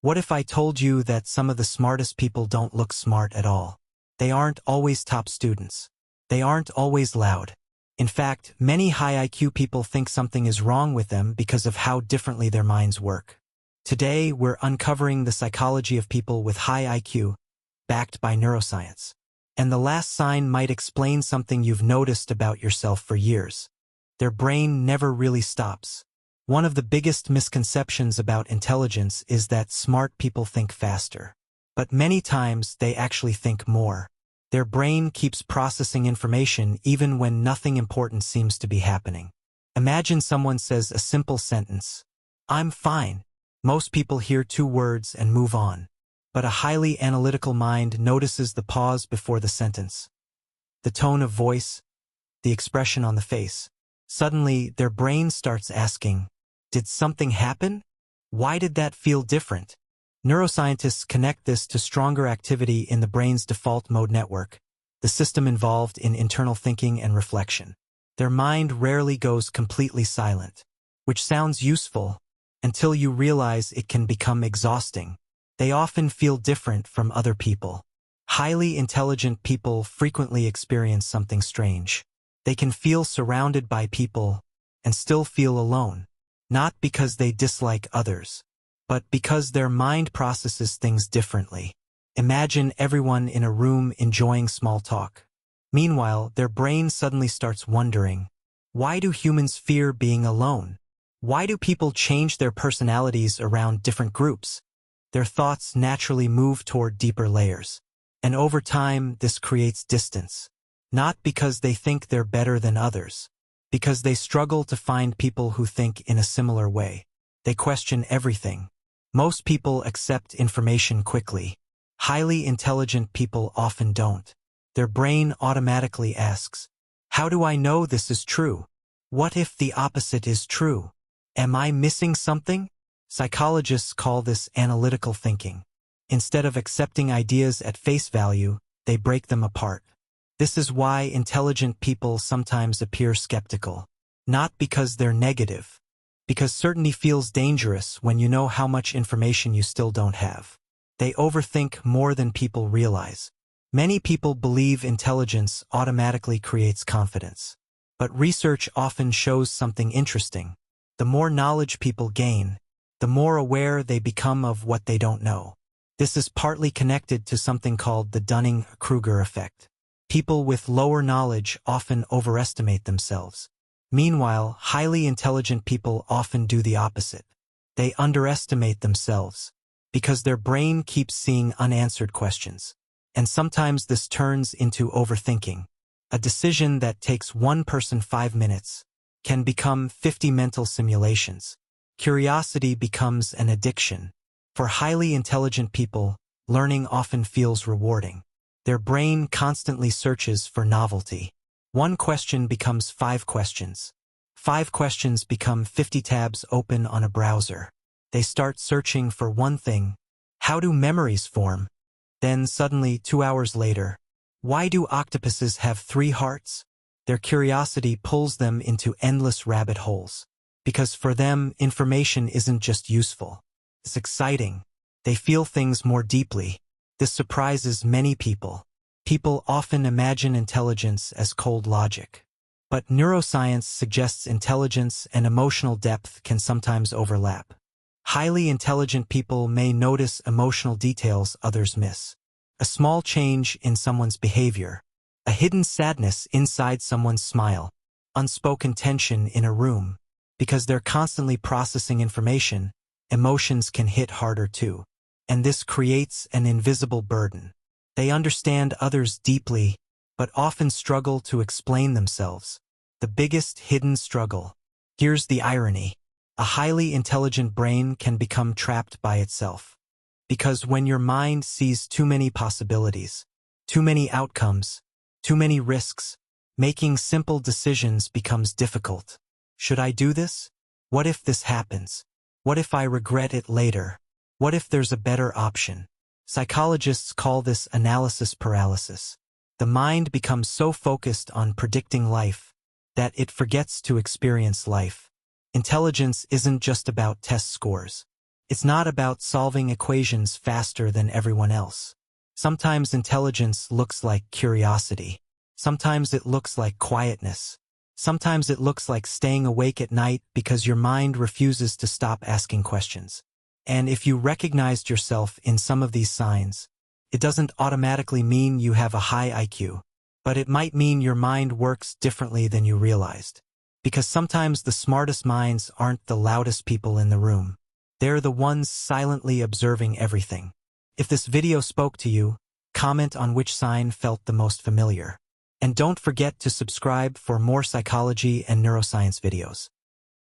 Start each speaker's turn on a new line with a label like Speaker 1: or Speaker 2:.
Speaker 1: What if I told you that some of the smartest people don't look smart at all? They aren't always top students. They aren't always loud. In fact, many high IQ people think something is wrong with them because of how differently their minds work. Today, we're uncovering the psychology of people with high IQ, backed by neuroscience. And the last sign might explain something you've noticed about yourself for years. Their brain never really stops. One of the biggest misconceptions about intelligence is that smart people think faster. But many times they actually think more. Their brain keeps processing information even when nothing important seems to be happening. Imagine someone says a simple sentence, "I'm fine." Most people hear 2 words and move on. But a highly analytical mind notices the pause before the sentence, the tone of voice, the expression on the face. Suddenly, their brain starts asking, did something happen? Why did that feel different? Neuroscientists connect this to stronger activity in the brain's default mode network, the system involved in internal thinking and reflection. Their mind rarely goes completely silent, which sounds useful until you realize it can become exhausting. They often feel different from other people. Highly intelligent people frequently experience something strange. They can feel surrounded by people and still feel alone. Not because they dislike others, but because their mind processes things differently. Imagine everyone in a room enjoying small talk. Meanwhile, their brain suddenly starts wondering, why do humans fear being alone? Why do people change their personalities around different groups? Their thoughts naturally move toward deeper layers. And over time, this creates distance. Not because they think they're better than others, because they struggle to find people who think in a similar way. They question everything. Most people accept information quickly. Highly intelligent people often don't. Their brain automatically asks, how do I know this is true? What if the opposite is true? Am I missing something? Psychologists call this analytical thinking. Instead of accepting ideas at face value, they break them apart. This is why intelligent people sometimes appear skeptical. Not because they're negative, because certainty feels dangerous when you know how much information you still don't have. They overthink more than people realize. Many people believe intelligence automatically creates confidence. But research often shows something interesting. The more knowledge people gain, the more aware they become of what they don't know. This is partly connected to something called the Dunning-Kruger effect. People with lower knowledge often overestimate themselves. Meanwhile, highly intelligent people often do the opposite. They underestimate themselves because their brain keeps seeing unanswered questions. And sometimes this turns into overthinking. A decision that takes one person 5 minutes can become 50 mental simulations. Curiosity becomes an addiction. For highly intelligent people, learning often feels rewarding. Their brain constantly searches for novelty. One question becomes 5 questions. 5 questions become 50 tabs open on a browser. They start searching for one thing. How do memories form? Then suddenly, 2 hours later, why do octopuses have 3 hearts? Their curiosity pulls them into endless rabbit holes. Because for them, information isn't just useful. It's exciting. They feel things more deeply. This surprises many people. People often imagine intelligence as cold logic. But neuroscience suggests intelligence and emotional depth can sometimes overlap. Highly intelligent people may notice emotional details others miss. A small change in someone's behavior, a hidden sadness inside someone's smile, unspoken tension in a room. Because they're constantly processing information, emotions can hit harder too. And this creates an invisible burden. They understand others deeply, but often struggle to explain themselves. The biggest hidden struggle. Here's the irony. A highly intelligent brain can become trapped by itself. Because when your mind sees too many possibilities, too many outcomes, too many risks, making simple decisions becomes difficult. Should I do this? What if this happens? What if I regret it later? What if there's a better option? Psychologists call this analysis paralysis. The mind becomes so focused on predicting life that it forgets to experience life. Intelligence isn't just about test scores. It's not about solving equations faster than everyone else. Sometimes intelligence looks like curiosity. Sometimes it looks like quietness. Sometimes it looks like staying awake at night because your mind refuses to stop asking questions. And if you recognized yourself in some of these signs, it doesn't automatically mean you have a high IQ, but it might mean your mind works differently than you realized. Because sometimes the smartest minds aren't the loudest people in the room. They're the ones silently observing everything. If this video spoke to you, comment on which sign felt the most familiar. And don't forget to subscribe for more psychology and neuroscience videos.